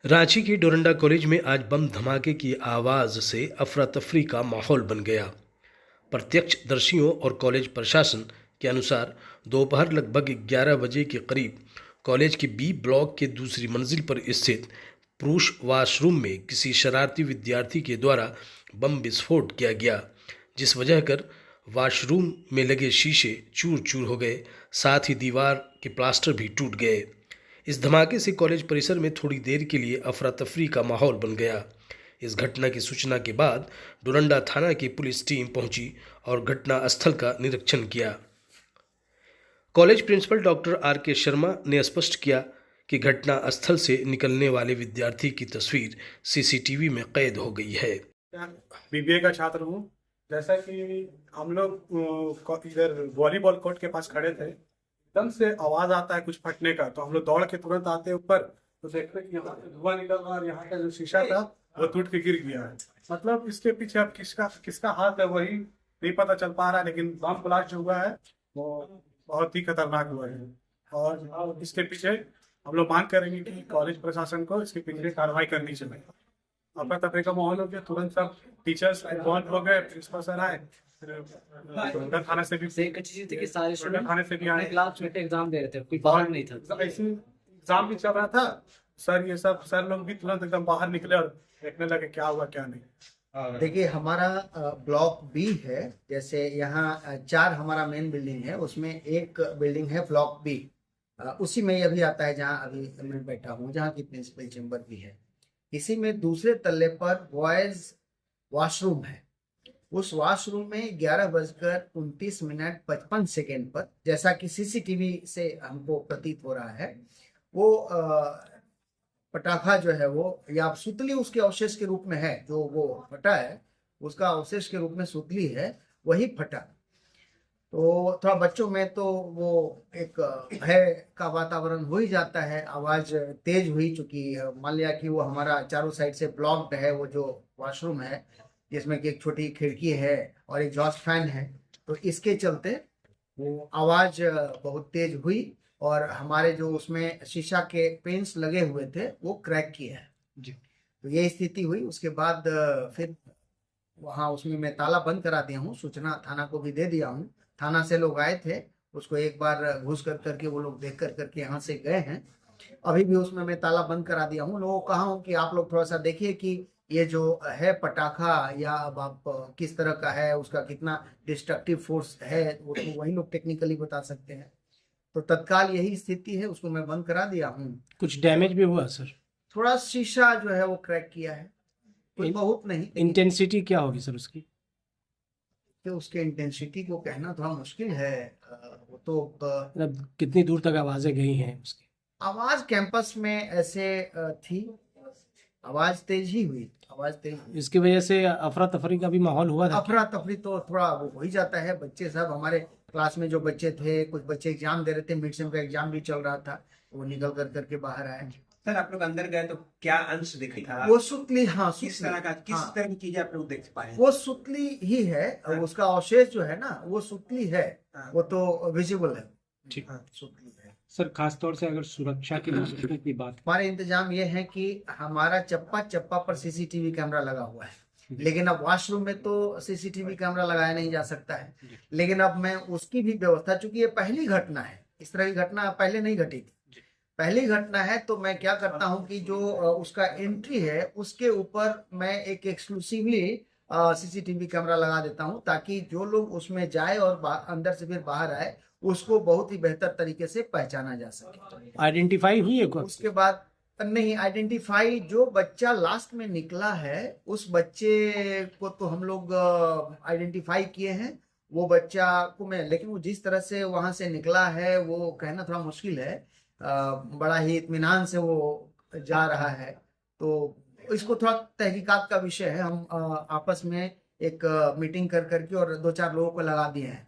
रांची के डोरंडा कॉलेज में आज बम धमाके की आवाज से अफरा तफरी का माहौल बन गया। प्रत्यक्षदर्शियों और कॉलेज प्रशासन के अनुसार दोपहर लगभग 11 बजे के करीब कॉलेज के बी ब्लॉक के दूसरी मंजिल पर स्थित पुरुष वॉशरूम में किसी शरारती विद्यार्थी के द्वारा बम विस्फोट किया गया, जिस वजह कर वॉशरूम में लगे शीशे चूर चूर हो गए, साथ ही दीवार के प्लास्टर भी टूट गए। इस धमाके से कॉलेज परिसर में थोड़ी देर के लिए अफरा तफरी का माहौल बन गया। इस घटना की सूचना के बाद डोरंडा थाना की पुलिस टीम पहुंची और घटना स्थल का निरीक्षण किया। कॉलेज प्रिंसिपल डॉक्टर आर के शर्मा ने स्पष्ट किया कि घटना स्थल से निकलने वाले विद्यार्थी की तस्वीर सीसीटीवी में कैद हो गई है। बीबीए का छात्र हूँ। जैसा कि हम लोग इधर वॉलीबॉल कोर्ट के पास खड़े थे, एकदम से आवाज आता है कुछ फटने का, तो हम लोग दौड़ के तुरंत आते हैं ऊपर, तो देखते हैं कि यहाँ से धुआं निकल रहा है और यहाँ का जो शीशा था वो टूट के गिर गया है। मतलब इसके पीछे अब किसका किसका हाथ है वही नहीं पता चल पा रहा है, लेकिन बम ब्लास्ट जो हुआ है वो बहुत ही खतरनाक हुआ है। और इसके पीछे हम लोग मांग करेंगे कि कॉलेज प्रशासन को इसके पीछे कार्रवाई करनी चाहिए। अपना तफरी का माहौल हो गया, तुरंत सब टीचर्स इन्वॉल्व हो गए, प्रिंसिपल सर आए, फिर थाना से भी एक अच्छी चीज थी कि सारे स्टूडेंट थाने से भी आए। क्लास में एग्जाम दे रहे थे, कोई बाहर नहीं था। ऐसे एग्जाम भी चल रहा था सर, ये सब सर लोग भी तुरंत एकदम बाहर निकले और देखने लगे क्या हुआ क्या नहीं। देखिए, हमारा ब्लॉक बी है। जैसे यहाँ 4 हमारा मेन बिल्डिंग है, उसमें एक बिल्डिंग है ब्लॉक बी, उसी में ये अभी आता है जहाँ अभी मैं बैठा हूँ, जहाँ की प्रिंसिपल चेम्बर भी है। इसी में दूसरे तल्ले पर बॉयज वॉशरूम है। उस वॉशरूम में 11:29:55 पर, जैसा कि सीसीटीवी से हमको प्रतीत हो रहा है, वो पटाखा जो है वो या सुतली उसके अवशेष के रूप में है, जो वो फटा है उसका अवशेष के रूप में सुतली है, वही फटा। तो थोड़ा बच्चों में तो वो एक भय का वातावरण हो ही जाता है। आवाज तेज हुई, चूंकि मान लिया कि वो हमारा चारों साइड से ब्लॉक्ड है, वो जो वॉशरूम है जिसमें कि एक छोटी खिड़की है और एग्जॉस्ट फैन है, तो इसके चलते वो आवाज बहुत तेज हुई और हमारे जो उसमें शीशा के पेंस लगे हुए थे वो क्रैक किए हैं जी। तो ये स्थिति हुई। उसके बाद फिर वहाँ उसमें मैं ताला बंद करा दिया हूँ, सूचना थाना को भी दे दिया हूँ। थाना से लोग आए थे, उसको एक बार घुस कर करके वो लोग देख कर करके यहाँ से गए हैं। अभी भी उसमें मैं ताला बंद करा दिया हूँ। लोगों को कहा हूँ कि आप लोग थोड़ा सा देखिए कि ये जो है पटाखा या अब आप किस तरह का है, उसका कितना डिस्ट्रक्टिव फोर्स है, वो तो वही लोग टेक्निकली बता सकते हैं। तो तत्काल यही स्थिति है, उसको मैं बंद करा दिया हूँ। कुछ डैमेज भी हुआ सर? थोड़ा शीशा जो है वो क्रैक किया है, कोई बहुत नहीं। इंटेंसिटी क्या होगी सर उसकी? कि उसके इंटेंसिटी को कहना थोड़ा मुश्किल है। वो तो मतलब कितनी दूर तक आवाजें गई हैं उसकी? आवाज कैंपस में ऐसे थी, आवाज तेज ही हुई, आवाज तेज हुई। इसकी वजह से अफरा तफरी का भी माहौल हुआ था? अफरा तफरी तो थोड़ा वो हो ही जाता है। बच्चे सब, हमारे क्लास में जो बच्चे थे, कुछ बच्चे एग्जाम दे रहे थे, मिड सेम का एग्जाम भी चल रहा था, वो निकल कर करके बाहर आए। सर, आप लोग अंदर गए तो क्या अंश दिख था? वो सुतली, हाँ, किस तरह का, किस तरह की चीजें आप लोग देख पाए? वो सुतली ही है। उसका अवशेष जो है ना वो सुतली है, वो तो विजिबल है। ठीक, सुतली है सर। खासतौर से अगर सुरक्षा की दृष्टि की बात, हमारे इंतजाम ये है कि हमारा चप्पा चप्पा पर सीसीटीवी कैमरा लगा हुआ है, लेकिन अब वॉशरूम में तो सीसीटीवी कैमरा लगाया नहीं जा सकता है। लेकिन अब मैं उसकी भी व्यवस्था, चूंकि ये पहली घटना है, इस तरह की घटना पहले नहीं घटी थी, पहली घटना है, तो मैं क्या करता हूं कि जो उसका एंट्री है उसके ऊपर मैं एक एक्सक्लूसिवली सीसीटीवी कैमरा लगा देता हूं, ताकि जो लोग उसमें जाए और अंदर से फिर बाहर आए उसको बहुत ही बेहतर तरीके से पहचाना जा सके। आइडेंटिफाई हुई है? उसके बाद नहीं आइडेंटिफाई, जो बच्चा लास्ट में निकला है उस बच्चे को तो हम लोग आइडेंटिफाई किए हैं। वो बच्चा को मैं, लेकिन वो जिस तरह से वहां से निकला है वो कहना थोड़ा मुश्किल है। बड़ा ही इत्मीनान से वो जा रहा है, तो इसको थोड़ा तहकीकात का विषय है। हम आपस में एक मीटिंग कर करके और 2-4 लोगों को लगा दिए हैं